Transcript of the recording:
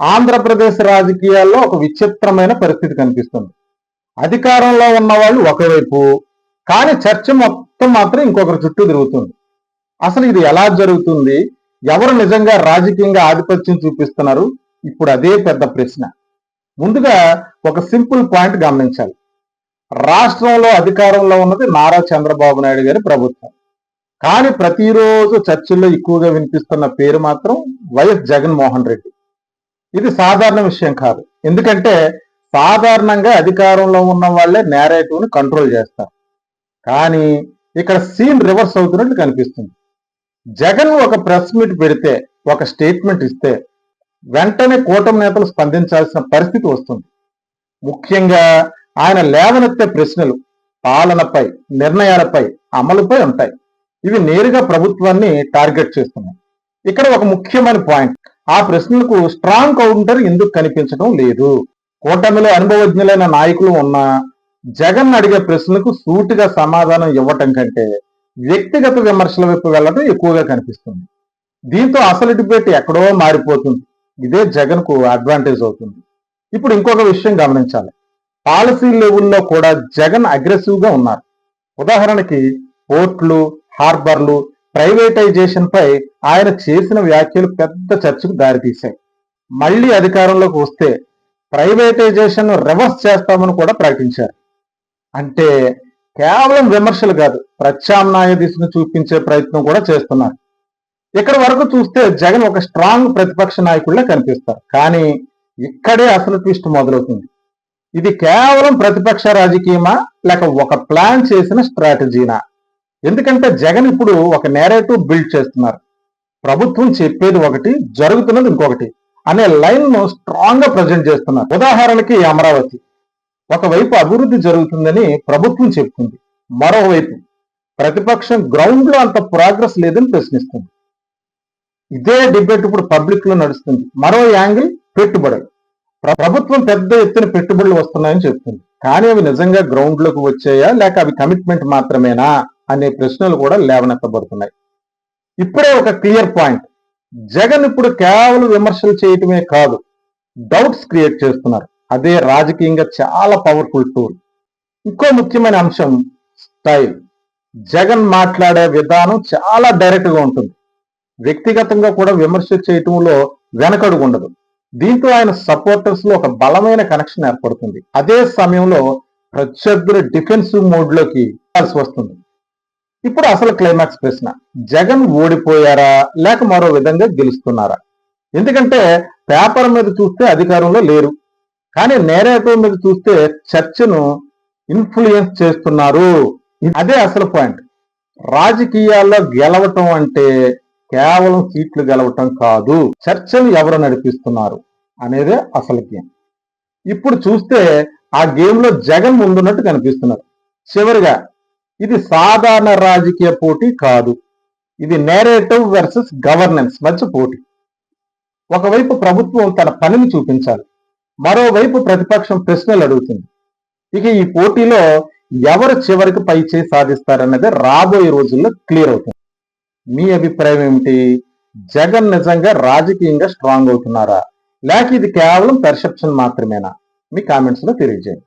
ఆంధ్రప్రదేశ్ రాజకీయాల్లో ఒక విచిత్రమైన పరిస్థితి కనిపిస్తుంది. అధికారంలో ఉన్న వాళ్ళు ఒకవైపు, కానీ చర్చ మొత్తం మాత్రం ఇంకొకరి చుట్టూ తిరుగుతుంది. అసలు ఇది ఎలా జరుగుతుంది? ఎవరు నిజంగా రాజకీయంగా ఆధిపత్యం చూపిస్తున్నారు? ఇప్పుడు అదే పెద్ద ప్రశ్న. ముందుగా ఒక సింపుల్ పాయింట్ గమనించాలి. రాష్ట్రంలో అధికారంలో ఉన్నది నారా చంద్రబాబు నాయుడు గారి ప్రభుత్వం. కానీ ప్రతిరోజు చర్చల్లో ఎక్కువగా వినిపిస్తున్న పేరు మాత్రం వైఎస్ జగన్మోహన్ రెడ్డి. ఇది సాధారణ విషయం కాదు. ఎందుకంటే సాధారణంగా అధికారంలో ఉన్న వాళ్ళే నేరేటివ్ని కంట్రోల్ చేస్తారు. కానీ ఇక్కడ సీన్ రివర్స్ అవుతున్నట్టు కనిపిస్తుంది. జగన్ ఒక ప్రెస్ మీట్ పెడితే, ఒక స్టేట్మెంట్ ఇస్తే వెంటనే కూటమి నేతలు స్పందించాల్సిన పరిస్థితి వస్తుంది. ముఖ్యంగా ఆయన లేవనెత్తే ప్రశ్నలు పాలనపై, నిర్ణయాలపై, అమలుపై ఉంటాయి. ఇవి నేరుగా ప్రభుత్వాన్ని టార్గెట్ చేస్తున్నాయి. ఇక్కడ ఒక ముఖ్యమైన పాయింట్, ఆ ప్రశ్నలకు స్ట్రాంగ్ కౌంటర్ ఎందుకు కనిపించడం లేదు? కూటమిలో అనుభవజ్ఞులైన నాయకులు ఉన్నా జగన్ అడిగే ప్రశ్నలకు సూటిగా సమాధానం ఇవ్వటం కంటే వ్యక్తిగత విమర్శల వైపు వెళ్లడం ఎక్కువగా కనిపిస్తుంది. దీంతో అసలు డిబేట్ ఎక్కడో మారిపోతుంది. ఇదే జగన్ కు అడ్వాంటేజ్ అవుతుంది. ఇప్పుడు ఇంకొక విషయం గమనించాలి. పాలసీ లెవెల్లో కూడా జగన్ అగ్రెసివ్ గా ఉన్నారు. ఉదాహరణకి పోర్ట్లు, హార్బర్లు ప్రైవేటైజేషన్ పై ఆయన చేసిన వ్యాఖ్యలు పెద్ద చర్చకు దారితీశాయి. మళ్లీ అధికారంలోకి వస్తే ప్రైవేటైజేషన్ రివర్స్ చేస్తామని కూడా ప్రకటించారు. అంటే కేవలం విమర్శలు కాదు, ప్రత్యామ్నాయ దిశను చూపించే ప్రయత్నం కూడా చేస్తున్నారు. ఇక్కడ వరకు చూస్తే జగన్ ఒక స్ట్రాంగ్ ప్రతిపక్ష నాయకుడిలా కనిపిస్తారు. కానీ ఇక్కడే అసలు ట్విస్ట్ మొదలవుతుంది. ఇది కేవలం ప్రతిపక్ష రాజకీయమా, లేక ఒక ప్లాన్ చేసిన స్ట్రాటజీనా? ఎందుకంటే జగన్ ఇప్పుడు ఒక నేరేటివ్ బిల్డ్ చేస్తున్నారు. ప్రభుత్వం చెప్పేది ఒకటి, జరుగుతున్నది ఇంకొకటి అనే లైన్ ను స్ట్రాంగ్ గా ప్రజెంట్ చేస్తున్నారు. ఉదాహరణకి అమరావతి, ఒకవైపు అభివృద్ధి జరుగుతుందని ప్రభుత్వం చెప్తుంది, మరోవైపు ప్రతిపక్షం గ్రౌండ్ లో అంత ప్రోగ్రెస్ లేదని ప్రశ్నిస్తుంది. ఇదే డిబేట్ ఇప్పుడు పబ్లిక్ లో నడుస్తుంది. మరో యాంగిల్ పెట్టుబడులు. ప్రభుత్వం పెద్ద ఎత్తున పెట్టుబడులు వస్తున్నాయని చెప్తుంది, కానీ అవి నిజంగా గ్రౌండ్ లోకి వచ్చాయా, లేక అవి కమిట్మెంట్ మాత్రమేనా అనే ప్రశ్నలు కూడా లేవనెత్తబడుతున్నాయి. ఇప్పుడే ఒక క్లియర్ పాయింట్, జగన్ ఇప్పుడు కేవలం విమర్శలు చేయటమే కాదు, డౌట్స్ క్రియేట్ చేస్తున్నారు. అదే రాజకీయంగా చాలా పవర్ఫుల్ టూల్. ఇంకో ముఖ్యమైన అంశం స్టైల్. జగన్ మాట్లాడే విధానం చాలా డైరెక్ట్ గా ఉంటుంది. వ్యక్తిగతంగా కూడా విమర్శ చేయటంలో వెనకడుగు ఉండదు. దీంతో ఆయన సపోర్టర్స్ లో ఒక బలమైన కనెక్షన్ ఏర్పడుతుంది. అదే సమయంలో ప్రత్యర్థుల డిఫెన్సివ్ మోడ్ లోకి వెళ్ళాల్సి వస్తుంది. ఇప్పుడు అసలు క్లైమాక్స్ ప్రశ్న, జగన్ ఓడిపోయారా లేక మరో విధంగా గెలుస్తున్నారా? ఎందుకంటే పేపర్ మీద చూస్తే అధికారంలో లేరు, కానీ నేరేటివ్ మీద చూస్తే చర్చను ఇన్ఫ్లుయెన్స్ చేస్తున్నారు. అదే అసలు పాయింట్. రాజకీయాల్లో గెలవటం అంటే కేవలం సీట్లు గెలవటం కాదు, చర్చను ఎవరు నడిపిస్తున్నారు అనేదే అసలు గేమ్. ఇప్పుడు చూస్తే ఆ గేమ్ లో జగన్ ముందున్నట్టు కనిపిస్తున్నారు. చివరిగా ఇది సాధారణ రాజకీయ పోటీ కాదు, ఇది నేరేటివ్ వర్సెస్ గవర్నెన్స్ మధ్య పోటీ. ఒకవైపు ప్రభుత్వం తన పనిని చూపించాలి, మరోవైపు ప్రతిపక్షం ప్రశ్నలు అడుగుతుంది. ఇక ఈ పోటీలో ఎవరు చివరికి పై చేయి సాధిస్తారన్నది రాబోయే రోజుల్లో క్లియర్ అవుతుంది. మీ అభిప్రాయం ఏమిటి? జగన్ నిజంగా రాజకీయంగా స్ట్రాంగ్ అవుతున్నారా, లేక ఇది కేవలం పెర్సెప్షన్ మాత్రమేనా? మీ కామెంట్స్ లో తెలియజేయండి.